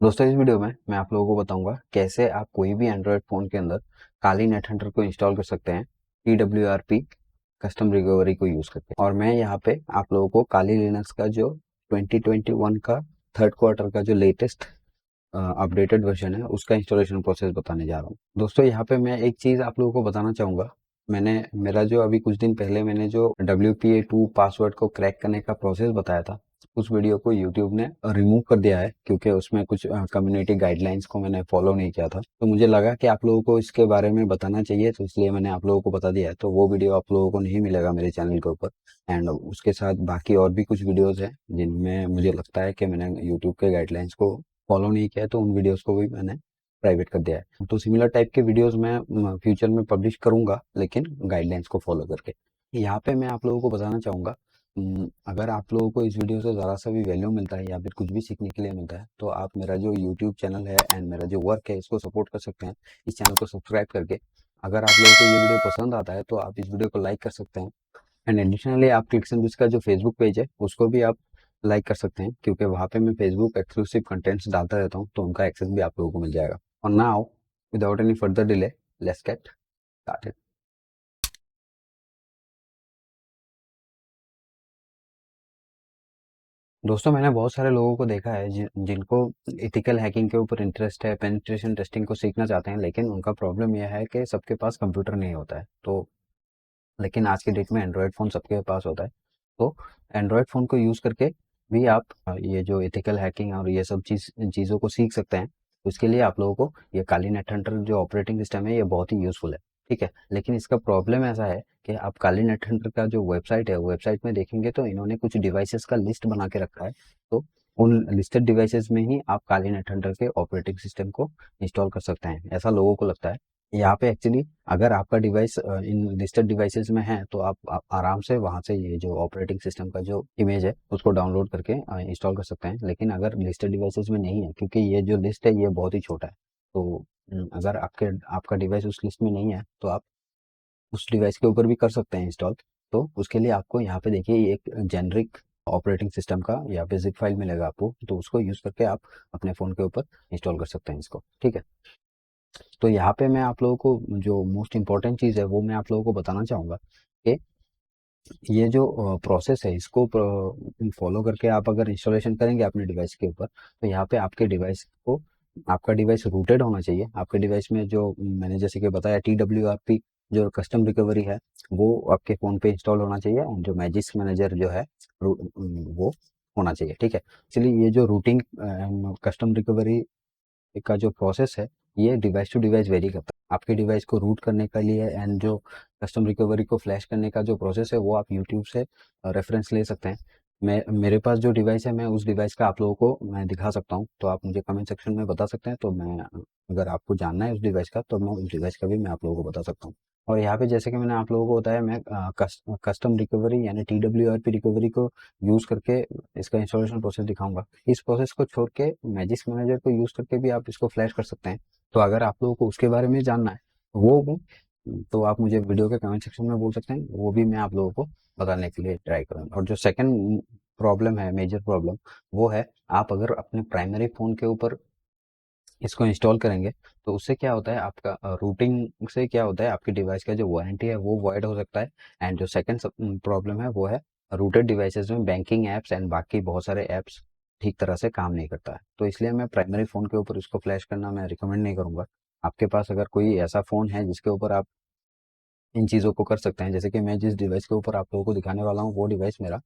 दोस्तों इस वीडियो में मैं आप लोगों को बताऊंगा कैसे आप कोई भी एंड्रॉयड फ़ोन के अंदर काली नेट हंटर को इंस्टॉल कर सकते हैं TWRP कस्टम रिकवरी को यूज़ करके। और मैं यहाँ पे आप लोगों को काली लिनक्स का जो 2021 का थर्ड क्वार्टर का जो लेटेस्ट अपडेटेड वर्जन है उसका इंस्टॉलेशन प्रोसेस बताने जा रहा हूँ। दोस्तों यहाँ पे मैं एक चीज़ आप लोगों को बताना चाहूँगा। मैंने मेरा जो अभी कुछ दिन पहले मैंने जो WPA2 पासवर्ड को क्रैक करने का प्रोसेस बताया था, उस वीडियो को यूट्यूब ने रिमूव कर दिया है क्योंकि उसमें कुछ कम्युनिटी गाइडलाइंस को मैंने फॉलो नहीं किया था। तो मुझे लगा कि आप लोगों को इसके बारे में बताना चाहिए, तो इसलिए मैंने आप लोगों को बता दिया है। तो वो वीडियो आप लोगों को नहीं मिलेगा मेरे चैनल के ऊपर। एंड उसके साथ बाकी और भी कुछ वीडियोज़ हैं जिनमें मुझे लगता है कि मैंने यूट्यूब के गाइडलाइंस को फॉलो नहीं किया है, तो उन वीडियोज़ को भी मैंने प्राइवेट कर दिया है। तो सिमिलर टाइप के वीडियोज़ मैं फ्यूचर में पब्लिश करूँगा, लेकिन गाइडलाइंस को फॉलो करके। यहाँ पे मैं आप लोगों को बताना चाहूँगा, अगर आप लोगों को इस वीडियो से ज़रा सा भी वैल्यू मिलता है या फिर कुछ भी सीखने के लिए मिलता है, तो आप मेरा जो यूट्यूब चैनल है एंड मेरा जो वर्क है इसको सपोर्ट कर सकते हैं इस चैनल को सब्सक्राइब करके। अगर आप लोगों को ये वीडियो पसंद आता है तो आप इस वीडियो को लाइक कर सकते हैं। एंड एडिशनली आप क्लिक्सन का जो फेसबुक पेज है उसको भी आप लाइक कर सकते हैं, क्योंकि वहाँ पे मैं फेसबुक एक्सक्लूसिव कंटेंट्स डालता रहता हूँ, तो उनका एक्सेस भी आप लोगों को मिल जाएगा। और now without any further delay, let's get started. दोस्तों मैंने बहुत सारे लोगों को देखा है जिनको इथिकल हैकिंग के ऊपर इंटरेस्ट है, पेनिट्रेशन टेस्टिंग को सीखना चाहते हैं, लेकिन उनका प्रॉब्लम यह है कि सबके पास कंप्यूटर नहीं होता है। तो लेकिन आज के डेट में एंड्रॉयड फ़ोन सबके पास होता है। तो एंड्रॉयड फ़ोन को यूज़ करके भी आप ये जो एथिकल हैकिंग और ये सब चीज़ों को सीख सकते हैं। तो इसके लिए आप लोगों को ये काली नेट हंटर जो ऑपरेटिंग सिस्टम है ये बहुत ही यूज़फुल है। ठीक है, लेकिन इसका प्रॉब्लम ऐसा है कि आप काली नेट हंटर का जो वेबसाइट है, वेबसाइट में देखेंगे तो इन्होंने कुछ डिवाइसेस का लिस्ट बना के रखा है। तो उन लिस्टेड डिवाइसेस में ही आप काली नेट हंटर के ऑपरेटिंग सिस्टम को इंस्टॉल कर सकते हैं, ऐसा लोगों को लगता है। यहाँ पे एक्चुअली अगर आपका डिवाइस इन लिस्टेड डिवाइसेस में है तो आप आराम से वहाँ से ये जो ऑपरेटिंग सिस्टम का जो इमेज है उसको डाउनलोड करके इंस्टॉल कर सकते हैं। लेकिन अगर लिस्टेड डिवाइसेस में नहीं है, क्योंकि ये जो लिस्ट है ये बहुत ही छोटा है, तो अगर आपका डिवाइस उस लिस्ट में नहीं है तो आप उस डिवाइस के ऊपर भी कर सकते हैं इंस्टॉल। तो उसके लिए आपको यहाँ पे देखिए ये एक जेनरिक ऑपरेटिंग सिस्टम का यहाँ पे जिप फाइल मिलेगा आपको, तो उसको यूज़ करके आप अपने फ़ोन के ऊपर इंस्टॉल कर सकते हैं इसको। ठीक है, तो यहाँ पे मैं आप लोगों को जो मोस्ट इम्पॉर्टेंट चीज़ है वो मैं आप लोगों को बताना चाहूँगा कि ये जो प्रोसेस है इसको फॉलो करके आप अगर इंस्टॉलेशन करेंगे अपने डिवाइस के ऊपर, तो यहाँ पे आपके डिवाइस को आपका डिवाइस रूटेड होना चाहिए। आपके डिवाइस में जो मैंने जैसे कि बताया TWRP जो कस्टम रिकवरी है वो आपके फ़ोन पे इंस्टॉल होना चाहिए, और जो मैजिस्क मैनेजर जो है वो होना चाहिए। ठीक है, इसलिए ये जो रूटिंग कस्टम रिकवरी का जो प्रोसेस है ये डिवाइस टू डिवाइस वेरी करता है। आपके डिवाइस को रूट करने के लिए एंड जो कस्टम रिकवरी को फ्लैश करने का जो प्रोसेस है वो आप यूट्यूब से रेफरेंस ले सकते हैं। मेरे पास जो डिवाइस है मैं उस डिवाइस का आप लोगों को मैं दिखा सकता हूँ, तो आप मुझे कमेंट सेक्शन में बता सकते हैं। तो मैं अगर आपको जानना है उस डिवाइस का तो मैं उस डिवाइस का भी मैं आप लोगों को बता सकता हूँ। और यहाँ पे जैसे कि मैंने आप लोगों को बताया, मैं कस्टम रिकवरी यानी TWRP रिकवरी को यूज़ करके इसका इंस्टॉलेशन प्रोसेस दिखाऊंगा। इस प्रोसेस को छोड़ के मैजिस्क मैनेजर को यूज़ करके भी आप इसको फ्लैश कर सकते हैं। तो अगर आप लोगों को उसके बारे में जानना है तो आप मुझे वीडियो के कमेंट सेक्शन में बोल सकते हैं, वो भी मैं आप लोगों को बताने के लिए ट्राई करूँगा। और जो सेकंड प्रॉब्लम है, मेजर प्रॉब्लम, वो है आप अगर अपने प्राइमरी फ़ोन के ऊपर इसको इंस्टॉल करेंगे तो उससे क्या होता है, आपका रूटिंग से क्या होता है, आपकी डिवाइस का जो वारंटी है वो वॉइड हो सकता है। एंड जो सेकंड प्रॉब्लम है वो है रूटेड डिवाइसेस में बैंकिंग एप्स एंड बाकी बहुत सारे एप्स ठीक तरह से काम नहीं करता है। तो इसलिए मैं प्राइमरी फ़ोन के ऊपर इसको फ्लैश करना मैं रिकमेंड नहीं करूँगा। आपके पास अगर कोई ऐसा फ़ोन है जिसके ऊपर आप इन चीज़ों को कर सकते हैं, जैसे कि मैं जिस डिवाइस के ऊपर आप लोगों को दिखाने वाला हूँ वो डिवाइस मेरा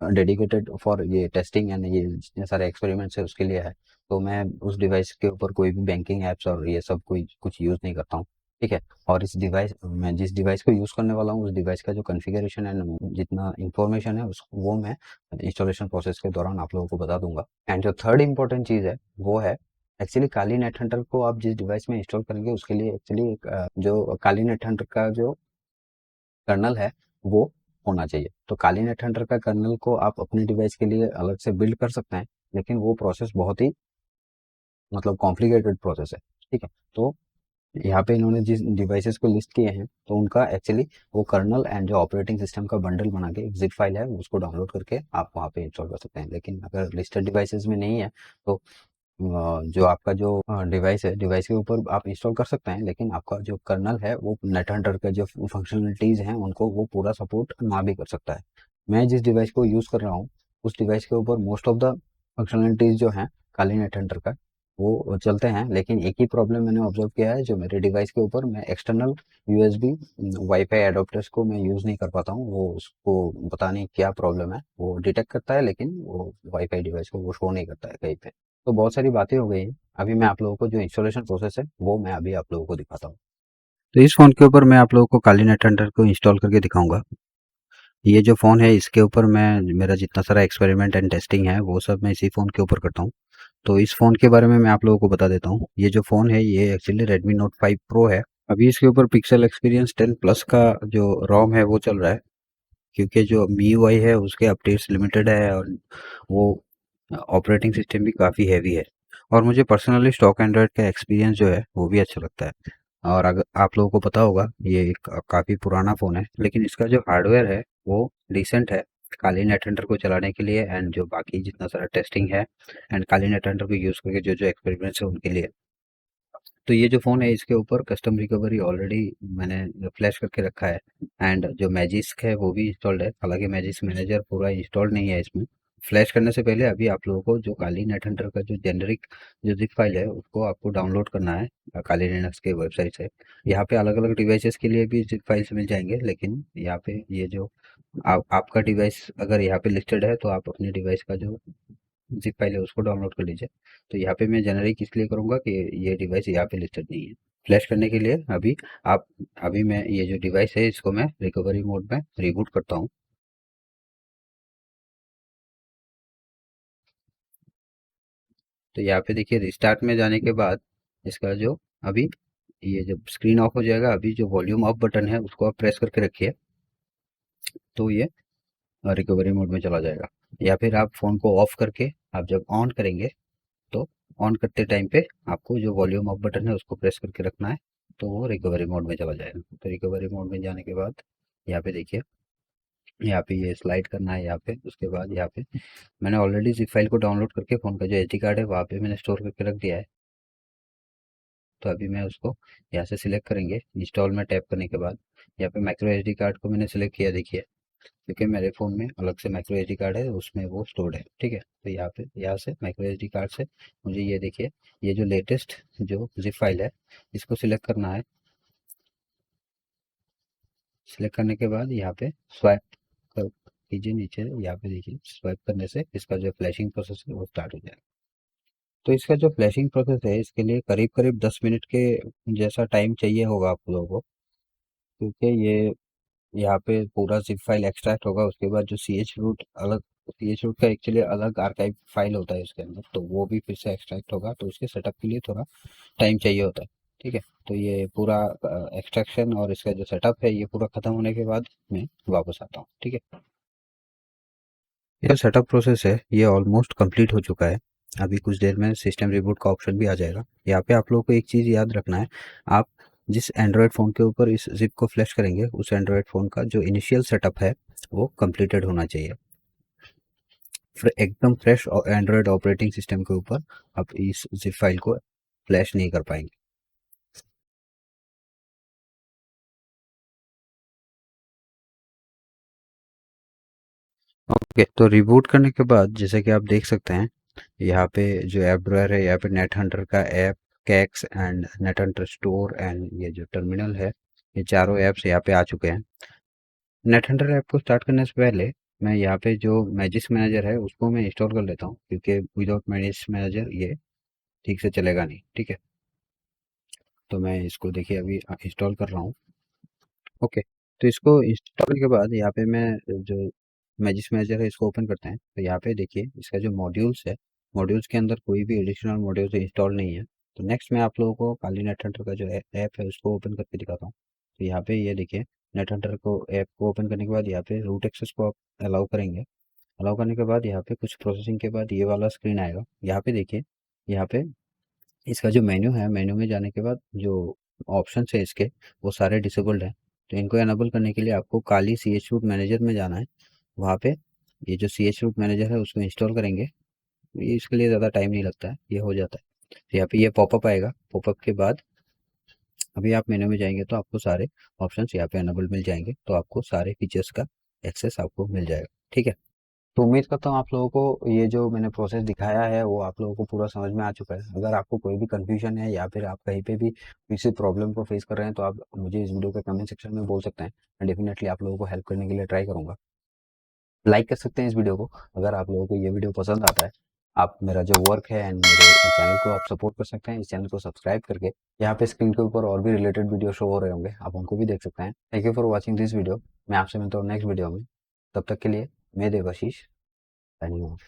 डेडिकेटेड फॉर ये टेस्टिंग एंड ये जितने सारे एक्सपेरिमेंट्स है उसके लिए है। तो मैं उस डिवाइस के ऊपर कोई भी बैंकिंग एप्स और ये सब कोई कुछ यूज़ नहीं करता हूँ। ठीक है, और इस डिवाइस मैं जिस डिवाइस को यूज़ करने वाला हूँ उस डिवाइस का जो कॉन्फ़िगरेशन एंड जितना इन्फॉर्मेशन है उस वो मैं इंस्टॉलेशन प्रोसेस के दौरान आप लोगों को बता दूंगा। एंड जो थर्ड इम्पोर्टेंट चीज़ है वो है एक्चुअली काली नेट हंटर को आप जिस डिवाइस में इंस्टॉल करेंगे उसके लिए एक्चुअली जो काली नेट हंटर का जो कर्नल है वो होना चाहिए। तो काली नेट हंटर का कर्नल को आप अपने डिवाइस के लिए अलग से बिल्ड कर सकते हैं, लेकिन वो प्रोसेस बहुत ही मतलब कॉम्प्लिकेटेड प्रोसेस है। ठीक है, तो यहाँ पे इन्होंने जिस डिवाइसेस को लिस्ट किए हैं तो उनका एक्चुअली वो कर्नल एंड जो ऑपरेटिंग सिस्टम का बंडल बना के एक जिप फाइल है उसको डाउनलोड करके आप वहाँ पे इंस्टॉल कर सकते हैं। लेकिन अगर लिस्टेड डिवाइसेस में नहीं है तो जो आपका जो डिवाइस है, डिवाइस के ऊपर आप इंस्टॉल कर सकते हैं, लेकिन आपका जो कर्नल है वो नेट हंटर का जो फंक्शनलिटीज़ हैं उनको वो पूरा सपोर्ट ना भी कर सकता है। मैं जिस डिवाइस को यूज़ कर रहा हूँ उस डिवाइस के ऊपर मोस्ट ऑफ द फंक्शनलिटीज़ जो हैं काली नेट हंटर का वो चलते हैं, लेकिन एक ही प्रॉब्लम मैंने ऑब्जर्व किया है, जो मेरे डिवाइस के ऊपर मैं एक्सटर्नल यूएसबी वाईफाई एडोप्टर्स को मैं यूज़ नहीं कर पाता हूँ। वो उसको पता नहीं क्या प्रॉब्लम है, वो डिटेक्ट करता है लेकिन वो वाईफाई डिवाइस को वो शो नहीं करता है कहीं पे। तो बहुत सारी बातें हो गई हैं। अभी मैं आप लोगों को जो इंस्टॉलेशन प्रोसेस है वो मैं अभी आप लोगों को दिखाता हूँ। तो इस फ़ोन के ऊपर मैं आप लोगों को काली नेट हंटर को इंस्टॉल करके दिखाऊंगा। ये जो फ़ोन है इसके ऊपर मैं मेरा जितना सारा एक्सपेरिमेंट एंड टेस्टिंग है वो सब मैं इसी फ़ोन के ऊपर करता हूँ। तो इस फ़ोन के बारे में मैं आप लोगों को बता देता हूँ। ये जो फ़ोन है ये एक्चुअली रेडमी नोट 5 प्रो है। अभी इसके ऊपर पिक्सल एक्सपीरियंस 10 प्लस का जो रोम है वो चल रहा है, क्योंकि जो MIUI है उसके अपडेट्स लिमिटेड है और वो ऑपरेटिंग सिस्टम भी काफ़ी हैवी है। और मुझे पर्सनली स्टॉक एंड्रॉयड का एक्सपीरियंस जो है वो भी अच्छा लगता है। और अगर आप लोगों को पता होगा ये एक काफ़ी पुराना फ़ोन है, लेकिन इसका जो हार्डवेयर है वो डिसेंट है काली नेट हंटर को चलाने के लिए, एंड जो बाकी जितना सारा टेस्टिंग है एंड काली नेट हंटर को यूज़ करके जो जो एक्सपेरिमेंट्स है उनके लिए। तो ये जो फ़ोन है इसके ऊपर कस्टम रिकवरी ऑलरेडी मैंने फ्लैश करके रखा है, एंड जो मैजिस्क है वो भी इंस्टॉल्ड है। हालांकि मैजिस्क मैनेजर पूरा इंस्टॉल्ड नहीं है इसमें। फ्लैश करने से पहले अभी आप लोगों को जो काली नेट हंटर का जो जेनरिक जो जिप फाइल है उसको आपको डाउनलोड करना है काली लिनक्स के वेबसाइट से। यहाँ पे अलग अलग डिवाइसेस के लिए भी जिप फाइल्स मिल जाएंगे, लेकिन यहाँ पे ये जो आपका डिवाइस अगर यहाँ पे लिस्टेड है तो आप अपने डिवाइस का जो जिप फाइल है उसको डाउनलोड कर लीजिए। तो यहाँ पे मैं जेनरिक इसलिए करूँगा कि ये डिवाइस यहाँ पे लिस्टेड नहीं है। फ्लैश करने के लिए आप अभी मैं ये जो डिवाइस है इसको मैं रिकवरी मोड में रिबूट करता हूँ। तो यहाँ पे देखिए रिस्टार्ट में जाने के बाद इसका जो अभी ये जब स्क्रीन ऑफ हो जाएगा, अभी जो वॉल्यूम अप बटन है उसको आप प्रेस करके रखिए तो ये रिकवरी मोड में चला जाएगा। या फिर आप फ़ोन को ऑफ करके आप जब ऑन करेंगे तो ऑन करते टाइम पे आपको जो वॉल्यूम अप बटन है उसको प्रेस करके रखना है, तो वो रिकवरी मोड में चला जाएगा। तो रिकवरी मोड में जाने के बाद यहाँ पे देखिए, यहाँ पे ये स्लाइड करना है यहाँ पे। उसके बाद यहाँ पे मैंने ऑलरेडी जिप फाइल को डाउनलोड करके फ़ोन का जो एसडी कार्ड है वहाँ पे मैंने स्टोर करके रख दिया है। तो अभी मैं उसको यहाँ से सिलेक्ट करेंगे, इंस्टॉल में टैप करने के बाद यहाँ पे माइक्रो एसडी कार्ड को मैंने सिलेक्ट किया देखिए, क्योंकि मेरे फ़ोन में अलग से माइक्रो एसडी कार्ड है उसमें वो स्टोर्ड है। ठीक है, तो यहाँ पे यहाँ से माइक्रो एसडी कार्ड से मुझे ये देखिए ये जो लेटेस्ट जो जिप फाइल है इसको सिलेक्ट करना है। सिलेक्ट करने के बाद यहाँ पे स्वाइप कर कीजिए नीचे, यहाँ पे देखिए स्वाइप करने से इसका जो फ्लैशिंग प्रोसेस है वो स्टार्ट हो जाएगा। तो इसका जो फ्लैशिंग प्रोसेस है इसके लिए करीब करीब 10 मिनट के जैसा टाइम चाहिए होगा आप लोगों को, क्योंकि ये यहाँ पे पूरा जिप फाइल एक्सट्रैक्ट होगा। उसके बाद जो सी एच रूट अलग, सी एच रूट का एक्चुअली अलग आर्काइव फाइल होता है उसके अंदर, तो वो भी फिर से एक्सट्रैक्ट होगा, तो उसके सेटअप के लिए थोड़ा टाइम चाहिए होता है। ठीक है, तो ये पूरा एक्सट्रैक्शन और इसका जो सेटअप है ये पूरा खत्म होने के बाद मैं वापस आता हूँ। ठीक है, ये सेटअप प्रोसेस है ये ऑलमोस्ट कंप्लीट हो चुका है। अभी कुछ देर में सिस्टम रिबूट का ऑप्शन भी आ जाएगा। यहाँ पे आप लोगों को एक चीज़ याद रखना है, आप जिस एंड्रॉयड फ़ोन के ऊपर इस जिप को फ्लैश करेंगे उस एंड्रॉयड फ़ोन का जो इनिशियल सेटअप है वो कंप्लीटेड होना चाहिए। फिर एकदम फ्रेश एंड्रॉयड ऑपरेटिंग सिस्टम के ऊपर आप इस जिप फाइल को फ्लैश नहीं कर पाएंगे। ओके, तो रिबूट करने के बाद जैसे कि आप देख सकते हैं यहाँ पे जो ऐप ड्रॉयर है, यहाँ पे नेट हंटर का app, KeX and NetHunter store and ये जो टर्मिनल है, ये चारों ऐप्स यहाँ पे आ चुके हैं। नेट हंटर ऐप को स्टार्ट करने से पहले मैं यहाँ पे जो मैजिस्क मैनेजर है उसको मैं इंस्टॉल कर लेता हूँ, क्योंकि विदाउट मैजिस्क मैनेजर ये ठीक से चलेगा नहीं। ठीक है, तो मैं इसको देखिए अभी इंस्टॉल कर रहा हूँ। ओके, तो इसको इंस्टॉल करने के बाद यहाँ पे मैं जो मैजिस्क मैनेजर है इसको ओपन करते हैं। तो यहाँ पे देखिए इसका जो मॉड्यूल्स है, मॉड्यूल्स के अंदर कोई भी एडिशनल मॉड्यूल्स इंस्टॉल नहीं है। तो नेक्स्ट मैं आप लोगों को काली नेट हंटर का जो ऐप है उसको ओपन करके दिखाता हूँ। तो यहाँ पे ये देखिए नेट हंटर को ऐप को ओपन करने के बाद यहाँ पे रूट एक्सेस को आप अलाउ करेंगे। अलाउ करने के बाद यहाँ पे कुछ प्रोसेसिंग के बाद ये वाला स्क्रीन आएगा। यहाँ पे देखिए, यहाँ पे इसका जो मेन्यू है, मेन्यू में जाने के बाद जो ऑप्शंस है इसके वो सारे डिसेबल्ड हैं। तो इनको एनेबल करने के लिए आपको काली सी एच रूट मैनेजर में जाना है। वहाँ पे ये जो सी एच रूट मैनेजर है उसको इंस्टॉल करेंगे। ये इसके लिए ज़्यादा टाइम नहीं लगता है, ये हो जाता है। तो यहाँ पे ये पॉपअप आएगा, पॉपअप के बाद अभी आप मेन्यू में जाएंगे तो आपको सारे ऑप्शंस यहाँ पे अनेबल मिल जाएंगे, तो आपको सारे फीचर्स का एक्सेस आपको मिल जाएगा। ठीक है, तो उम्मीद करता हूँ आप लोगों को ये जो मैंने प्रोसेस दिखाया है वो आप लोगों को पूरा समझ में आ चुका है। अगर आपको कोई भी कंफ्यूजन है या फिर आप कहीं पे भी किसी प्रॉब्लम को फेस कर रहे हैं तो आप मुझे इस वीडियो के कमेंट सेक्शन में बोल सकते हैं। मैं डेफिनेटली आप लोगों को हेल्प करने के लिए ट्राई करूंगा। लाइक कर सकते हैं इस वीडियो को अगर आप लोगों को ये वीडियो पसंद आता है। आप मेरा जो वर्क है एंड मेरे चैनल को आप सपोर्ट कर सकते हैं इस चैनल को सब्सक्राइब करके। यहाँ पे स्क्रीन के ऊपर और भी रिलेटेड वीडियो शो हो रहे होंगे, आप उनको भी देख सकते हैं। Thank you for watching this video. मैं आपसे मिलता हूँ नेक्स्ट वीडियो में, तब तक के लिए मैं देवाशीष साइनिंग ऑफ।